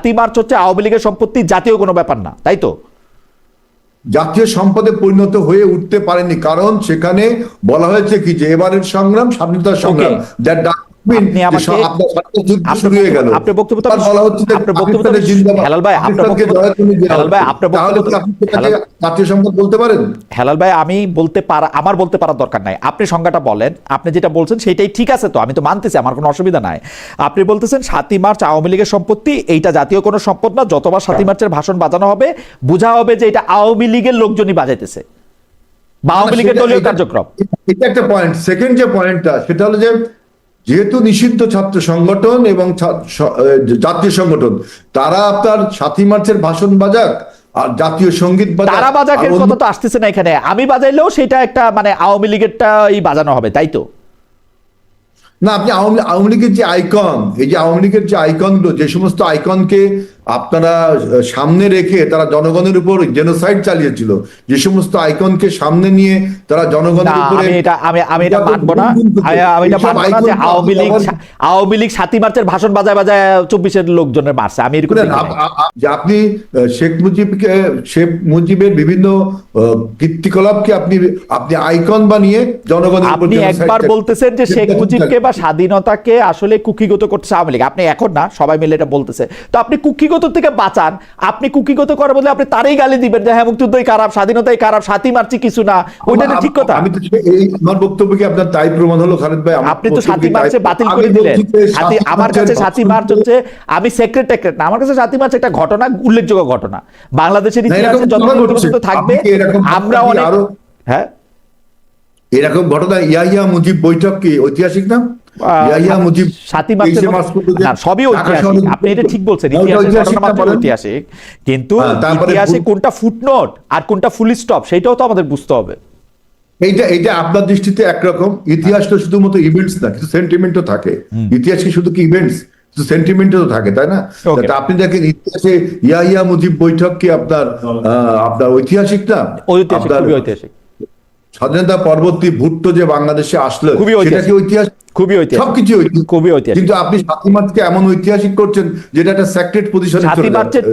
7ই March হচ্ছে আওয়ামী লীগের সম্পত্তি, জাতীয় কোনো ব্যাপার না, তাই তো? জাতীয় সম্পদে পরিণত হয়ে উঠতে পারেনি, কারণ সেখানে বলা হয়েছে কি যে এবারের সংগ্রাম স্বাধীনতার সংগ্রাম, আপনি বক্তব্য হেলাল ভাই, জাতীয় সম্পদ বলতে পারেন? হেলাল ভাই, আমি আমার বলতে পারার দরকার নাই, আপনি সংজ্ঞাটা বলেন। আপনি যেটা বলছেন সেটাই ঠিক আছে, তো আমি তো মানতেছি, আমার কোনো অসুবিধা নাই। আপনি বলতেছেন 7ই মার্চ আওয়ামী লীগের সম্পত্তি, এইটা জাতীয় কোনো সম্পদ না। যতবার 7ই মার্চের ভাষণ বাজানো হবে বোঝা হবে যে এটা আওয়ামী লীগের লোকজনই বাজাইতেছে বা আওয়ামী লীগের দলীয় কার্যক্রম। এটা একটা পয়েন্ট। সেকেন্ড যে পয়েন্টটা, সেটা হলো যে যেহেতু নিষিদ্ধ ছাত্র সংগঠন এবং জাতীয় সংগঠন, তারা আপনার 7ই মার্চের ভাষণ বাজাক আর জাতীয় সঙ্গীত তারা বাজাকের কথা তো আসতেছে না এখানে। আমি বাজাইলেও সেটা একটা মানে আওয়ামী লীগেরটাই বাজানো হবে, তাই তো? না, আপনি আওয়ামী লীগের যে আইকন, এই যে আওয়ামী লীগের যে আইকনগুলো, যে সমস্ত আইকনকে আপনারা সামনে রেখে তারা জনগণের উপর জেনোসাইড চালিয়েছিল, যে সমস্ত আইকনকে সামনে নিয়ে তারা জনগণের উপরে, আমি এটা মানবো না। আমি এটা মানবো না যে আওয়ামী লীগ 7ই মার্চের ভাষণ বাজায় 24-এর লোকজনের মারছে। আমি এরকম যে আপনি শেখ মুজিবের বিভিন্ন কীর্তিকলাপকে আপনি আইকন বানিয়ে জনগণের উপর, আপনি একবার বলতেছেন যে শেখ মুজিবকে বা স্বাধীনতাকে আসলে কুক্ষিগত করতেছে আওয়ামী লীগ। আপনি এখন না, সবাই মিলে এটা বলতেছে। তো আপনি কুক্ষিগত থেকে বাঁচান। আপনি কুক্ষিগত করার বদলে আপনি তারই গালি দিবেন যে হ্যাঁ মুক্তিযুদ্ধই খারাপ, স্বাধীনতাই খারাপ, 7ই মার্চই কিছু না। ওইটা ঠিক কথা? আমি তো আমার বক্তব্য কি আপনার তাই প্রমাণ হলো খালেদ ভাই? আপনি তো 7ই মার্চে বাতিল করে দিলেন। আমার কাছে 7ই মার্চ হচ্ছে, আমি সেক্রেটারি না, আমার কাছে 7ই মার্চ একটা ঘটনা, উল্লেখযোগ্য ঘটনা বাংলাদেশের ইতিহাসে যতদিন থাকবে। আমরা অনেক, হ্যাঁ, এরকম ঘটনা ইয়াহিয়া মুজিব বৈঠক কি ঐতিহাসিক না? ইয়াহিয়া মুজিব 7ই মার্চের সবই ঐতিহাসিক। আপনি এটা ঠিক বলছেন, ঐতিহাসিক, কিন্তু ইতিহাসে কোনটা ফুটনোট আর কোনটা ফুল স্টপ সেটাও তো আমাদের বুঝতে হবে। এইটা আপনার দৃষ্টিতে একরকম, ইতিহাস তো শুধুমাত্র ইভেন্টস না, কিছু সেন্টিমেন্টও থাকে। ইতিহাস কি শুধু কি ইভেন্টস? কিছু সেন্টিমেন্টও থাকে, তাই না? আপনি দেখেন ইতিহাসে ইয়াহিয়া মুজিব বৈঠক কি আপনার ঐতিহাসিক না? ঐতিহাসিক। স্বাধীনতা পরবর্তী ভুট্টো যে বাংলাদেশে আসলো, সেটা কি ঐতিহাস? খুবই ঐতিহাসিক, সবকিছু খুবই ঐতিহাসিক। কিন্তু আপনি 7ই মার্চকে এমন ঐতিহাসিক করছেন যেটা একটা সেক্রেট পজিশনে চলে যাচ্ছে। 7ই মার্চের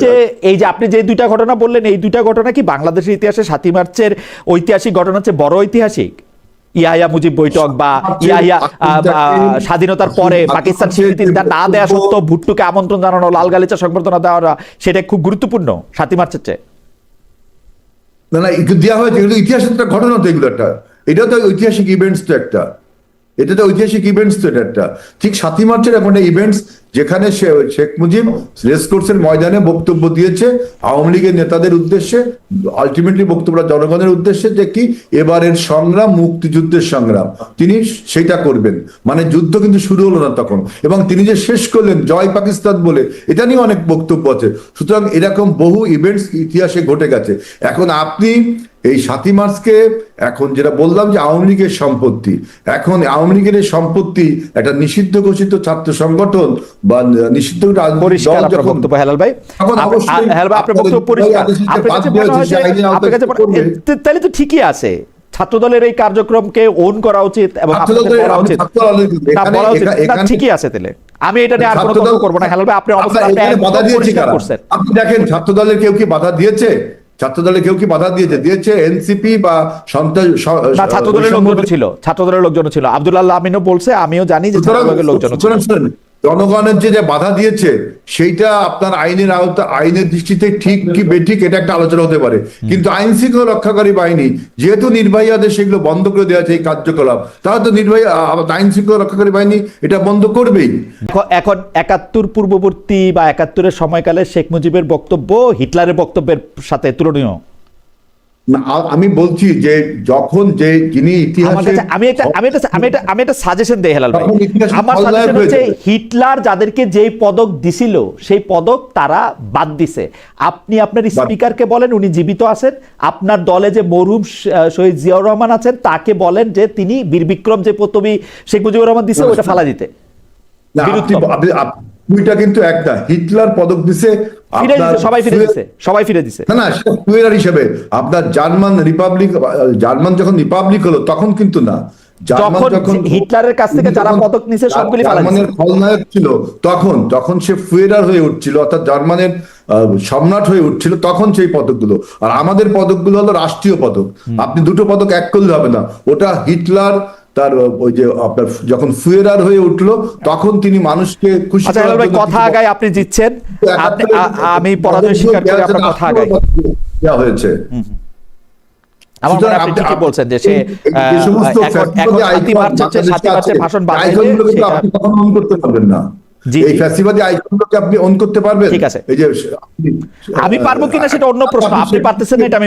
এই যে আপনি যে দুইটা ঘটনা বললেন, এই দুইটা ঘটনা কি বাংলাদেশের ইতিহাসে 7ই মার্চের ঐতিহাসিক ঘটনা হচ্ছে বড় ঐতিহাসিক? ইয়াহিয়া মুজিব বৈঠক বা ইয়াহিয়া স্বাধীনতার পরে পাকিস্তান স্বীকৃতি না দেওয়া সত্ত্বেও ভুট্টোকে আমন্ত্রণ জানানো, লাল গালিচা সংবর্ধনা দেওয়া, সেটা খুব গুরুত্বপূর্ণ 7ই মার্চের চেয়ে। না, দেওয়া হয়েছে, এগুলো ইতিহাসের একটা ঘটনা তো, এগুলো একটা, এটা তো ঐতিহাসিক ইভেন্টস তো একটা, এটা তো ঐতিহাসিক ইভেন্টস তো একটা। ঠিক 7ই মার্চের এখন ইভেন্টস, যেখানে শেখ মুজিব রেসকোর্সের ময়দানে বক্তব্য দিয়েছে আওয়ামী লীগের নেতাদের উদ্দেশ্যে, আলটিমেটলি বক্তব্যটা জনগণের উদ্দেশ্যে, যে কি এবারের সংগ্রাম মুক্তিযুদ্ধের সংগ্রাম, তিনি সেটা করবেন। মানে যুদ্ধ কিন্তু শুরু হলো না তখন, এবং তিনি যে শেষ করলেন জয় পাকিস্তান বলে, এটা নিয়ে অনেক বক্তব্য আছে। সুতরাং এরকম বহু ইভেন্টস ইতিহাসে ঘটে গেছে। এখন আপনি এই 7ই মার্চকে, এখন যেটা বললাম যে আওয়ামী লীগের সম্পত্তি, এখন আওয়ামী লীগের সম্পত্তি একটা নিষিদ্ধ ঘোষিত ছাত্র সংগঠন বা নিষিদ্ধ তাহলে তো ঠিকই আছে। ছাত্রদলের এই কার্যক্রমকে ওন করা উচিত এবং ঠিকই আছে। তাহলে আমি এটা নিয়ে আর কোনো তর্ক করবো না। হেলাল ভাই, আপনি আপনি দেখেন ছাত্রদলের কেউ কি বাধা দিয়েছে? ছাত্রদলে কেউ কি বাধা দিয়েছে? এনসিপি বা ছাত্রদলের লোকজন ছিল। আব্দুল্লাহ আমিনও বলছে, আমিও জানি যে ছাত্রদলের লোকজন ছিল। জনগণের যে বাধা দিয়েছে সেইটা আপনার আইনের আওতা, আইনের দৃষ্টিতে ঠিক কি বেঠিক, এটা একটা আলোচনা হতে পারে। কিন্তু আইন শৃঙ্খলা রক্ষাকারী বাহিনী যেহেতু নির্বাহী আদেশ সেগুলো বন্ধ করে দেওয়া আছে এই কার্যকলাপ, তাহলে তো নির্বাহী আইন শৃঙ্খলা রক্ষাকারী বাহিনী এটা বন্ধ করবেই। এখন 71 পূর্ববর্তী বা 71-এর সময়কালে শেখ মুজিবের বক্তব্য হিটলারের বক্তব্যের সাথে তুলনীয়। আমি বলছি যে যখন যে যিনি ইতিহাসে, আমি একটা সাজেশন দেই হেলাল ভাই। আমার সাজেশন হচ্ছে হিটলার যাদেরকে যেই পদক দিছিল সেই পদক তারা বাদ দিছে। আপনি আপনার স্পিকারকে বলেন, উনি জীবিত আছেন, আপনার দলে যে মরহুম শহীদ জিয়াউর রহমান আছেন তাকে বলেন যে তিনি বীর বিক্রম যে পদবী শেখ মুজিবুর রহমান দিছে ওটা ফালা দিতে। দুইটা কিন্তু একটা, হিটলার পদক দিছে, সবাই ফিরে দিছে না হিসেবে। আপনার জার্মান যখন রিপাবলিক হলো তখন কিন্তু না, যখন হিটলারের কাছ থেকে যারা পদক নিছে সবগুলি জার্মানের খলনায়ক ছিল, তখন সে ফুয়েরার হয়ে উঠছিল, অর্থাৎ জার্মানের সম্রাট হয়ে উঠছিল, তখন সেই পদকগুলো। আর আমাদের পদকগুলো হলো রাষ্ট্রীয় পদক। আপনি দুটো পদক এক করলে হবে না। ওটা হিটলার তার ওই যে আপনার যখন ফুয়েরার হয়ে উঠলো, তখন তিনি মানুষকে খুশি করার জন্য কথা আগায় আপনি জিতছেন, আমি পরাজয় স্বীকার করে আপনার কথা আগায় দেওয়া হয়েছে। আমার মনে হয় আপনি ঠিকই বলছেন যে সে এখন 7 মার্চের ভাষণ বাজাইলে আপনি কখনো অন করতে পারবেন না। এই ফ্যাসিবাদী আইকনগুলোকে আপনি অন করতে পারবেন? ঠিক আছে, এই যে আমি পারবো কিনা সেটা অন্য প্রশ্ন, আপনি পারতেছেন না এটা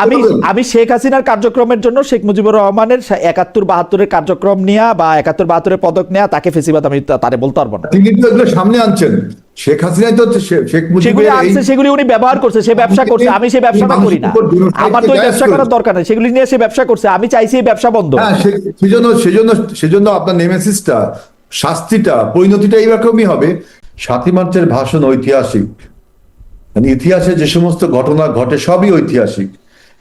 আমি আমি শেখ হাসিনার কার্যক্রমের জন্য শেখ মুজিবুর রহমানের 71-72 কার্যক্রম নেওয়া বা 71-72 পদক নেওয়া তাকে ফ্যাসিবাদ আমি তারে বলতে পারবো না। তিনি কিন্তু এগুলো সামনে আনছেন। শেখ হাসিনা তো শেখ মুজিবের সেগুলি উনি ব্যবহার করছে, সে ব্যবসা করছে, আমি সেই ব্যবসাটা করি না, আমার তো ব্যবসা করার দরকার নেই, সেগুলি নিয়ে সে ব্যবসা করছে, আমি চাইছি এই ব্যবসা বন্ধ। হ্যাঁ, সেজন্য আপনার নেমেসিসটা, শাস্তিটা, পরিণতিটা এইরকমই হবে। 7 মার্চের ভাষণ ঐতিহাসিক, মানে ইতিহাসে যে সমস্ত ঘটনা ঘটে সবই ঐতিহাসিক,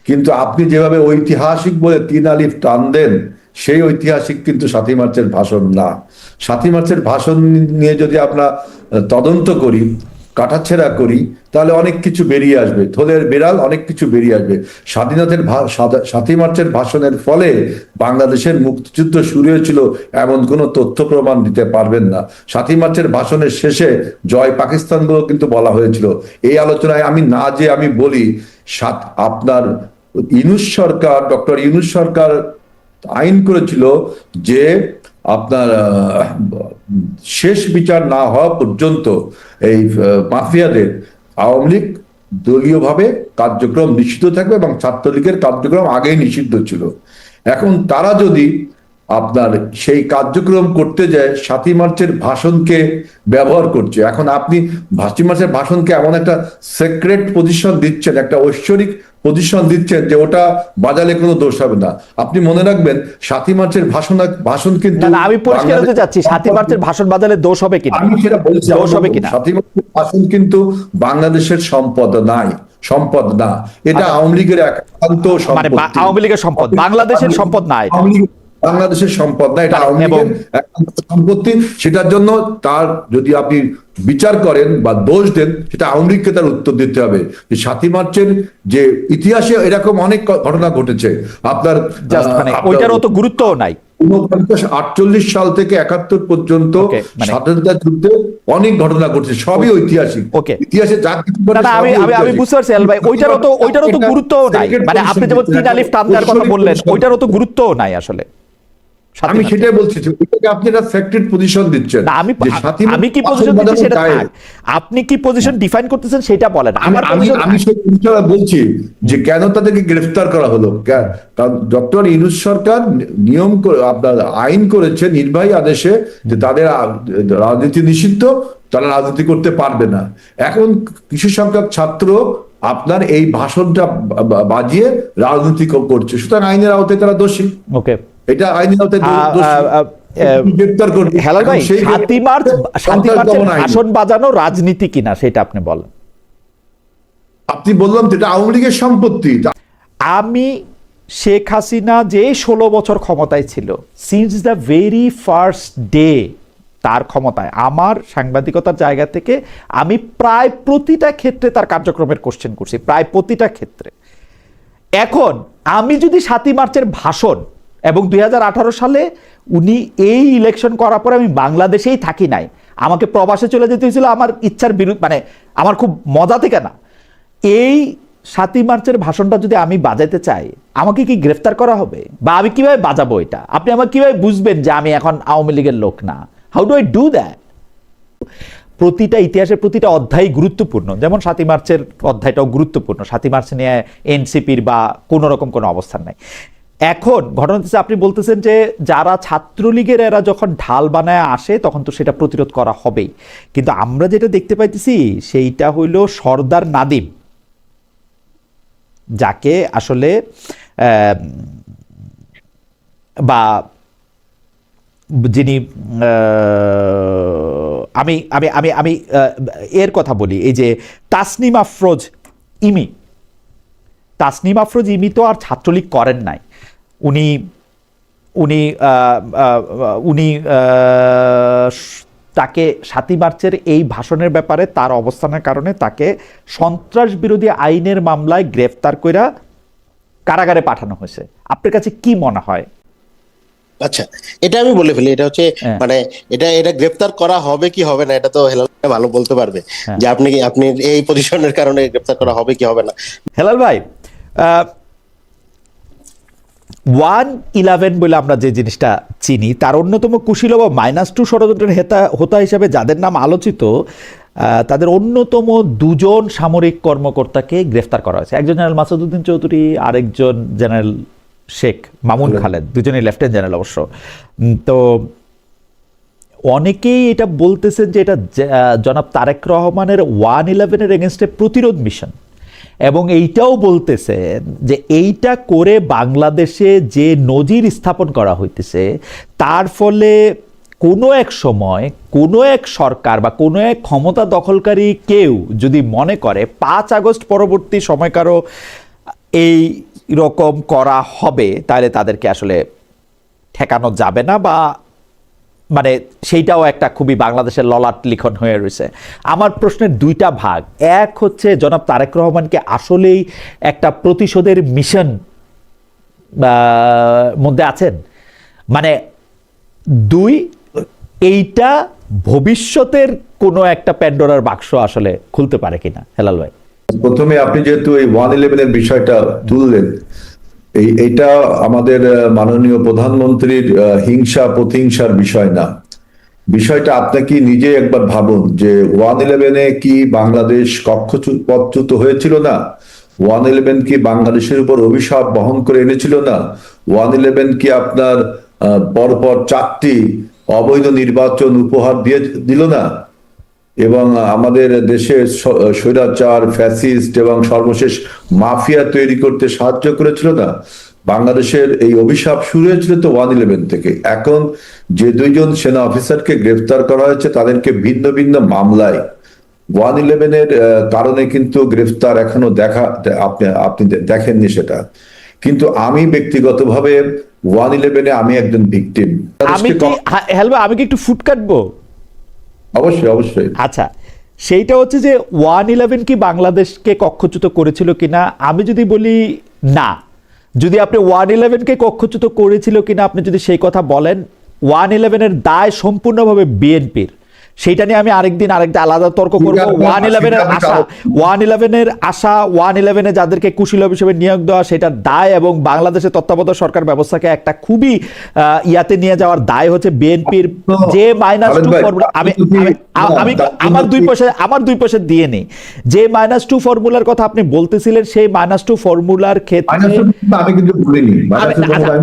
কিন্তু আপনি যেভাবে ঐতিহাসিক বলে 3 আলিফ টান দেন, সেই ঐতিহাসিক কিন্তু 7 মার্চের ভাষণ না। 7 মার্চের ভাষণ নিয়ে যদি আমরা তদন্ত করি, কাটাছেড়া করি, তাহলে অনেক কিছু বেরিয়ে আসবে, থলের বেড়াল অনেক কিছু বেরিয়ে আসবে। 7 মার্চের ভাষণের ফলে বাংলাদেশের মুক্তিযুদ্ধ শুরু হয়েছিল এমন কোনো তথ্য প্রমাণ দিতে পারবেন না। 7 মার্চের ভাষণের শেষে জয় পাকিস্তান বলেও কিন্তু বলা হয়েছিল। এই আলোচনায় আমি বলি, আপনার ডক্টর ইউনূস সরকার আইন করেছিল যে আপনার শেষ বিচার না হওয়া পর্যন্ত এই মাফিয়াদের আওয়ামী লীগ দলীয়ভাবে কার্যক্রম নিষিদ্ধ থাকবে, এবং ছাত্রলীগের কার্যক্রম আগেই নিষিদ্ধ ছিল। এখন তারা যদি আপনার সেই কার্যক্রম করতে যায়, 7 মার্চের ভাষণকে ব্যবহার করছে। এখন আপনি 7 মার্চের ভাষণকে এমন একটা সিক্রেট পজিশন দিচ্ছেন, একটা ঐশ্বরিক পজিশন দিচ্ছেন যে ওটা বাজালে কোনো দোষ হবে না। আপনি মনে রাখবেন 7 মার্চের ভাষণ কিন্তু আমি পরিষ্কার হতে যাচ্ছি, 7 মার্চের ভাষণ বাজালে দোষ হবে কিনা, আমি সেটা বলছি, দোষ হবে কিনা। 7 মার্চের ভাষণ কিন্তু বাংলাদেশের সম্পদ না, এটা আওয়ামী লীগের একান্ত সম্পদ, আওয়ামী লীগের সম্পদ, বাংলাদেশের সম্পদ না, বাংলাদেশের সম্পদ না, এটা আওয়ামী লীগের সম্পত্তি। সেটার জন্য তার যদি আপনি বিচার করেন বা দোষ দেন, সেটা আওয়ামী লীগকে তার উত্তর দিতে হবে। যে 7 মার্চের যে ইতিহাসে এরকম অনেক ঘটনা ঘটেছে, আপনার ওইটার অত গুরুত্বও নাই। 48 সাল থেকে 71 পর্যন্ত স্বাধীনতা যুদ্ধে অনেক ঘটনা ঘটেছে, সবই ঐতিহাসিক। ইতিহাসে যা কিছু আমি বুঝতে পারছি আল ভাই, ওইটার অত গুরুত্বও নাই। মানে আপনি যেমন 3 আলিফ টান দেওয়ার কথা বললেন, ওইটার অত গুরুত্বও নাই আসলে। আমি সেটাই বলছি, আপনি একটা ফ্যাক্টরি পজিশন দিচ্ছেন। আমি কি পজিশন দিচ্ছি সেটা থাক, আপনি কি পজিশন ডিফাইন করতেছেন সেটা বলেন। আমি সেই বিষয়টা বলছি যে কেন তাদেরকে গ্রেফতার করা হলো। কারণ ডক্টর ইউনূস সরকার আপনার আইন করেছে নির্বাহী আদেশে যে তাদের রাজনীতি নিষিদ্ধ, তারা রাজনীতি করতে পারবে না। এখন কিছু সংখ্যক ছাত্র আপনার এই ভাষণটা বাজিয়ে রাজনীতি করছে, সুতরাং আইনের আওতায় তারা দোষী। ওকে, এটা আইনের আওতায় গ্রেফতার করবে। হেলাল ভাই, 7 মার্চ ভাষণ বাজানো রাজনীতি কিনা সেটা আপনি বলেন। আপনি বললাম তো এটা আওয়ামী লীগের সম্পত্তি। আমি শেখ হাসিনা যে 16 বছর ক্ষমতায় ছিল, since the very first day তার ক্ষমতায়, আমার সাংবাদিকতার জায়গা থেকে আমি প্রায় প্রতিটা ক্ষেত্রে তার কার্যক্রমের কোশ্চেন করছি, প্রায় প্রতিটা ক্ষেত্রে। এখন আমি যদি 7 মার্চের ভাষণ এবং 2018 সালে উনি এই ইলেকশন করার পরে আমি বাংলাদেশেই থাকি নাই, আমাকে প্রবাসে চলে যেতে হয়েছিল আমার ইচ্ছার বিরুদ্ধে, মানে আমার খুব মজা থেকে না, এই 7 মার্চের ভাষণটা যদি আমি বাজাইতে চাই, আমাকে কি গ্রেফতার করা হবে? বা আমি কিভাবে বাজাবো এটা? আপনি আমাকে কিভাবে বুঝবেন যে আমি এখন আওয়ামী লীগের লোক না? How do I do that? প্রতিটা ইতিহাসের প্রতিটা অধ্যায় গুরুত্বপূর্ণ, যেমন 7 মার্চের অধ্যায়টাও গুরুত্বপূর্ণ। 7 মার্চ নিয়ে এনসিপির বা কোনো রকম কোনো অবস্থান নাই। এখন ঘটনা হচ্ছে, আপনি বলতেছেন যে যারা ছাত্রলীগের এরা যখন ঢাল বানায় আসে তখন তো সেটা প্রতিরোধ করা হবেই, কিন্তু আমরা যেটা দেখতে পাইতেছি সেইটা হইল সর্দার নাদিম, যাকে আসলে বা যিনি আমি আমি আমি আমি এর কথা বলি, এই যে তাসনিম আফরোজ ইমি তো আর ছাত্রলীগ করেন নাই। উনি উনি উনি তাকে ৭ই মার্চের এই ভাষণের ব্যাপারে তার অবস্থানের কারণে তাকে সন্ত্রাস বিরোধী আইনের মামলায় গ্রেফতার কইরা কারাগারে পাঠানো হয়েছে। আপনার কাছে কি মনে হয়? আচ্ছা, এটা আমি বলে ফেলি, এটা হচ্ছে মানে এটা গ্রেফতার করা হবে কি হবে না, এটা তো হেলাল ভাই ভালো বলতে পারবে যে আপনি এই পজিশনের কারণে গ্রেফতার করা হবে কি হবে না। হেলাল ভাই, 1-11 বলে আমরা যে জিনিসটা চিনি, তার অন্যতম কুশীলব -2 ষড়যন্ত্রের হোতা হিসাবে যাদের নাম আলোচিত, তাদের অন্যতম 2জন সামরিক কর্মকর্তাকে গ্রেফতার করা হয়েছে। একজন জেনারেল মাসুদউদ্দিন চৌধুরী, আরেকজন জেনারেল শেখ মামুন খালেদ, দুজনেই লেফটেন্যান্ট জেনারেল অবশ্য। তো অনেকেই এটা বলতেছেন যে এটা জনাব তারেক রহমানের 1-11-এর এগেনস্টে প্রতিরোধ মিশন, এবং এইটাও বলতেছেন যে এইটা করে বাংলাদেশে যে নজির স্থাপন করা হইতেছে, তার ফলে কোনো এক সময় কোনো এক সরকার বা কোনো এক ক্ষমতা দখলকারী কেউ যদি মনে করে 5 আগস্ট পরবর্তী সময়কারও এই রকম করা হবে, তাহলে তাদেরকে আসলে ঠেকানো যাবে না, বা মানে সেইটাও একটা খুবই বাংলাদেশের ললাট লিখন হয়ে রয়েছে। আমার প্রশ্নের 2টা ভাগ। এক হচ্ছে, জনাব তারেক রহমানকে আসলেই একটা প্রতিশোধের মিশন মধ্যে আছেন, মানে 2, এইটা ভবিষ্যতের কোনো একটা প্যান্ডোরার বাক্স আসলে খুলতে পারে কিনা। হেলাল ভাই, প্রথমে আপনি যেহেতু এই 1-11-এর বিষয়টা তুললেন, এইটা আমাদের মাননীয় প্রধানমন্ত্রীর হিংসা প্রতিহিংসার বিষয় না। বিষয়টা আপনাকে নিজে একবার ভাবুন যে 1-11-এ কি বাংলাদেশ কক্ষপথচ্যুত হয়েছিল না? 1-11 কি বাংলাদেশের উপর অভিশাপ বহন করে এনেছিল না? 1-11 কি আপনার পরপর 4টি অবৈধ নির্বাচন উপহার দিল না? এবং আমাদের দেশের স্বৈরাচার, ফ্যাসিস্ট এবং সর্বশেষ মাফিয়া তৈরি করতে সাহায্য করেছিল না? বাংলাদেশের এই অভিশাপ শুরু হয়েছিল তো 1-11 থেকে। এখন যে 2জন সেনা অফিসারকে গ্রেফতার করা হয়েছে, তাদেরকে ভিন্ন ভিন্ন মামলায় 1-11-এর কারণে কিন্তু গ্রেফতার এখনো আপনি দেখেননি সেটা। কিন্তু আমি ব্যক্তিগতভাবে 1-11-এ আমি একজন ভিকটিম। আমি কি একটু ফুট কাটবো? অবশ্যই অবশ্যই। আচ্ছা, সেইটা হচ্ছে যে 1-11 কি বাংলাদেশকে কক্ষচ্যুত করেছিল কিনা, আমি যদি বলি না, যদি আপনি 1-11-কে কক্ষচ্যুত করেছিল কিনা আপনি যদি সেই কথা বলেন, 1-11-এর দায় সম্পূর্ণভাবে বিএনপির। সেইটা নিয়ে আমি আরেকদিন আরেকটা আলাদা তর্ক করবো। 1-11-এর আশা 1-11-এ যাদেরকে কুশীলব হিসেবে নিয়োগ দেওয়া, সেটার দায় এবং বাংলাদেশের তত্ত্বাবধায়ক সরকার ব্যবস্থাকে একটা খুবই ইয়াতে নিয়ে যাওয়ার দায় হচ্ছে বিএনপির। যে -2 ফর্মুলা, আমি আমার 2 পয়সা দিয়ে নেই, যে -2 ফর্মুলার কথা আপনি বলতেছিলেন, সেই -2 ফর্মুলার ক্ষেত্রে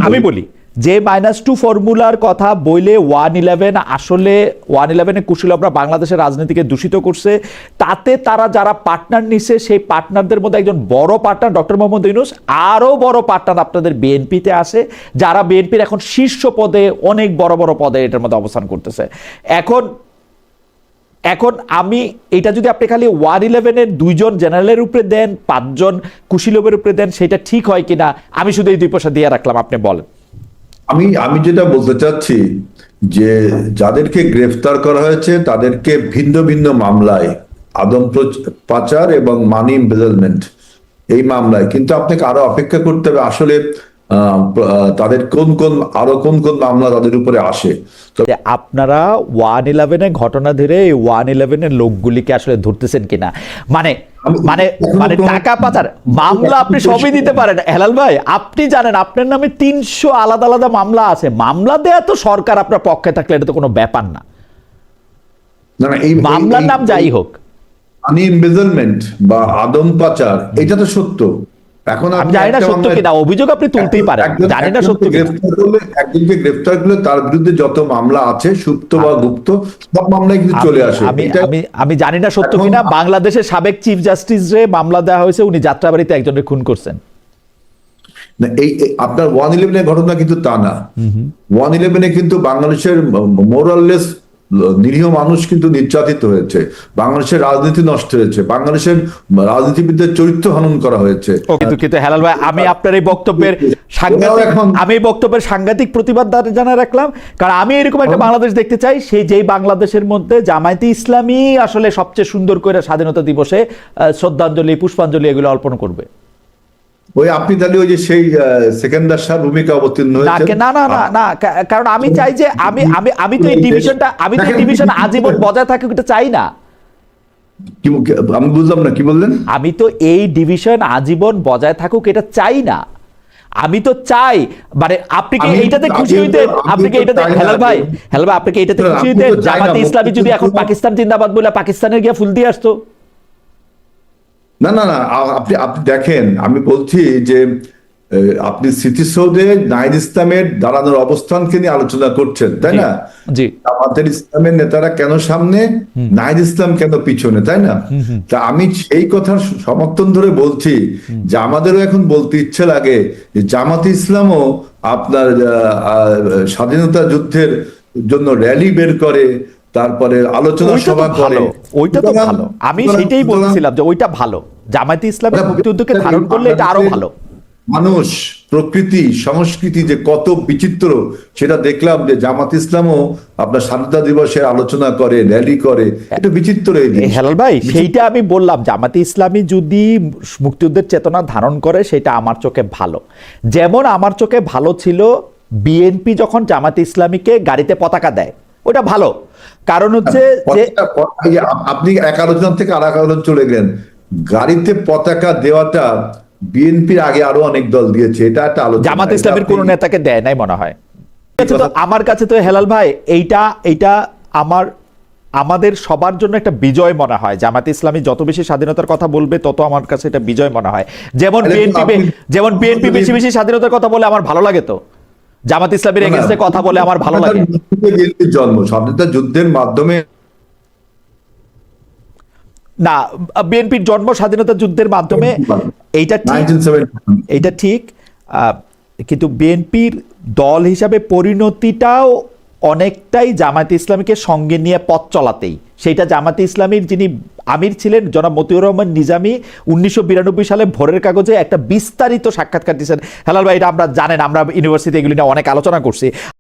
আমি বলি যে -2 ফর্মুলার কথা বইলে 1-11 আসলে 1-11-এ কুশীলবরা বাংলাদেশের রাজনীতিকে দূষিত করছে। তাতে তারা যারা পার্টনার নিছে, সেই পার্টনারদের মধ্যে একজন বড় পার্টনার ডক্টর মোহাম্মদ ইউনূস, আরো বড় পার্টনার আপনাদের বিএনপিতে আছে, যারা বিএনপির এখন শীর্ষ পদে, অনেক বড় বড় পদে এটার মধ্যে অবস্থান করতেছে। এখন আমি এটা যদি আপনি খালি 1-11-এর 2জন জেনারেলের উপরে দেন, 5জন কুশীলবের উপরে দেন, সেটা ঠিক হয় কিনা, আমি শুধু এই 2 পয়সা দিয়ে রাখলাম, আপনি বলেন। আমি যেটা বলতে চাচ্ছি যে যাদেরকে গ্রেফতার করা হয়েছে তাদেরকে ভিন্ন ভিন্ন মামলায়, আদম পাচার এবং মানি এমবেজলমেন্ট, এই মামলায় কিন্তু আপনাকে আরো অপেক্ষা করতে হবে আসলে তাদের কোন কোন মামলা তাদের উপরে আসে। আপনারা 1-11-এর ঘটনা ধরে 1-11-এর লোকগুলিকে আসলে ধরতেছেন কিনা, মানে টাকা পাচার মামলা আপনি সবই দিতে পারেন। হেলাল ভাই, আপনি জানেন আপনার নামে 300 আলাদা আলাদা মামলা আছে, মামলা দেয়া তো সরকার আপনার পক্ষে থাকলে এটা তো কোনো ব্যাপার না, এই মামলার নাম যাই হোক। মানি এমবেজলমেন্ট বা আদম পাচার, এটা তো সত্য। এখন আমি জানি না সত্য কিনা, অভিযোগ আপনি তুলতেই পারেন, জানি না সত্য কিনা। একজনকে গ্রেফতার করলে তার বিরুদ্ধে যত মামলা আছে, সুপ্ত বা গুপ্ত, সব মামলায় কিন্তু চলে আসে। আমি জানি না সত্য কিনা। বাংলাদেশের সাবেক চিফ জাস্টিস রে মামলা দেওয়া হয়েছে, উনি যাত্রাবাড়িতে একজনের খুন করছেন। না, এই আপনার 1-11-এর ঘটনা কিন্তু তা না। 1-11-এ কিন্তু বাংলাদেশের মোরাললেস নিরীহ মানুষ কিন্তু নির্যাতিত হয়েছে, বাংলাদেশের রাজনীতি নষ্ট হয়েছে, বাংলাদেশের রাজনীতিবিদদের চরিত্র হনন করা হয়েছে। কিন্তু হেলাল ভাই, আমি আপনার এই বক্তব্যের সাংঘাতিক প্রতিবাদ জানায় রাখলাম, কারণ আমি এরকম একটা বাংলাদেশ দেখতে চাই, সেই যেই বাংলাদেশের মধ্যে জামায়াতে ইসলামী আসলে সবচেয়ে সুন্দর করে স্বাধীনতা দিবসে শ্রদ্ধাঞ্জলি, পুষ্পাঞ্জলি এগুলো অর্পণ করবে। ওই আপনি তাহলে ওই যে সেই সেকেন্দার শাহ ভূমিকা অবতীর্ণ হয়েছে। না, কারণ আমি চাই যে আমি তো এই ডিভিশন আজীবন বজায় থাকুক, এটা চাই না। আমি বুঝলাম না, কি বললেন? আমি তো এই ডিভিশন আজীবন বজায় থাকুক এটা চাই না। আমি তো চাই, মানে আপনি কি এইটাতে খুশি হইতেন? আপনি কি এইটাতে, হেলাল ভাই আপনি কি এইটাতে খুশি হইতেন জামায়াতে ইসলামী যদি এখন পাকিস্তান জিন্দাবাদ বলে পাকিস্তানের গিয়ে ফুল দিয়ে আসতো? না, আপনি দেখেন, আমি বলছি যে আপনি স্মৃতিসৌধে নাহিদ ইসলামের দাঁড়ানোর অবস্থানকে নিয়ে আলোচনা করছেন, তাই না? জি। আমাদের ইসলামের নেতারা কেন সামনে, নাহিদ ইসলাম কেন পিছনে, তাই না? তা আমি সেই কথার সমর্থন ধরে বলছি যে আমাদেরও এখন বলতে ইচ্ছে লাগে যে জামাতে ইসলামও আপনার স্বাধীনতা যুদ্ধের জন্য র্যালি বের করে, তারপরে আলোচনা সভা করে। ওইটা তো ভালো, আমি সেটাই বলছিলাম যে ওইটা ভালো। জামায়াতে ইসলামের মুক্তিযুদ্ধকে ধারণ করলে এটা আরো ভালো। মানুষ, প্রকৃতি, সংস্কৃতি যে কত বিচিত্র সেটা দেখলাম, যে জামাত ইসলামও আপনার স্বাধীনতা দিবসের আলোচনা করে, র্যালি করে, এটা বিচিত্র। হেলাল ভাই, সেইটা আমি বললাম, জামাতে ইসলামী যদি মুক্তিযুদ্ধের চেতনা ধারণ করে সেটা আমার চোখে ভালো। যেমন আমার চোখে ভালো ছিল বিএনপি যখন জামাতে ইসলামীকে গাড়িতে পতাকা দেয়, ওটা ভালো। কারণ হচ্ছে যে আপনি এক আলোচনা থেকে আর এক আলোচনা চলে গেলেন। গাড়িতে পতাকা দেওয়াটা বিএনপির আগে আরো অনেক দল দিয়েছে, এটা একটা আলোচনা। জামাত ইসলামের কোন নেতাকে দেয় নাই মনে হয়। আমার কাছে তো হেলাল ভাই এইটা আমাদের সবার জন্য একটা বিজয় মনে হয়। জামাত ইসলামী যত বেশি স্বাধীনতার কথা বলবে তত আমার কাছে এটা বিজয় মনে হয়। যেমন বিএনপি বেশি বেশি স্বাধীনতার কথা বলে আমার ভালো লাগে, তো জামাত ইসলামের এগেইনস্টে কথা বলে আমার ভালো লাগে। জন্ম স্বাধীনতা যুদ্ধের মাধ্যমে না, বিএনপির জন্ম স্বাধীনতা যুদ্ধের মাধ্যমে, এইটা ঠিক। কিন্তু বিএনপির দল হিসাবে পরিণতিটাও অনেকটাই জামায়াতে ইসলামীকে সঙ্গে নিয়ে পথ চলাতেই। সেইটা জামায়াতে ইসলামীর যিনি আমির ছিলেন জনাব মতিউর রহমান নিজামী 1992 সালে ভোরের কাগজে একটা বিস্তারিত সাক্ষাৎকার দিয়েছেন। হেলাল ভাই, এটা আমরা জানেন, আমরা ইউনিভার্সিটি এগুলি নিয়ে অনেক আলোচনা করছি।